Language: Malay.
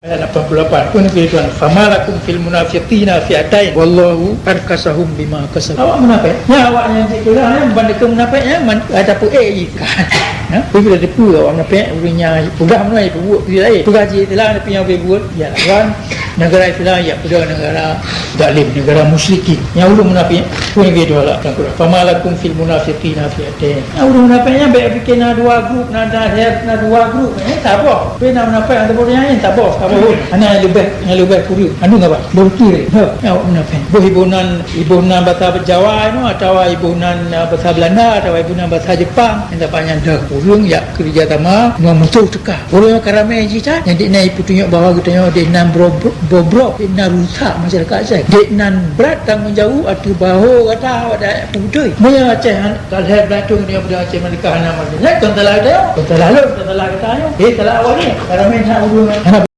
Ayat 88 pun tuan famalakum fil munafiqina fi'atain wallahu arkasahum bima kasabu. Awak munafik ya, awaknya itulah yang banding munafiknya ada pun ikan ya bila depu awak munafik punya pegang mulai buat dia lain pegaji itulah ada punya buat ya kan negara itulah ya pada negara zalim, negara musyrikin yang ulun munafik pun gitu lah kan famalakum fil munafiqina fi'atain ulun munafiknya baik bikin dua grup nada dua grup tak apa bina munafik ada boleh tak apa anak yang lebih kurus anu ngapa berkiri ya awak munafik ibunan bahasa Jawa itu atau ibunan bahasa Belanda atau ibunan bahasa Jepang yang panjang dah ulung ya kerja tama dengan musuh tekah ulung karamai cita yang dik naik tunjuk bahawa katanya dik nan bobrok dik nan rusak masyarakat saya dik nan berat tanggungjawab atau bahu kata awak dah putih dia Aceh kalau belatung dia pada Aceh menikah nama dia kan telah katanya telah awak ni karamai nak ulung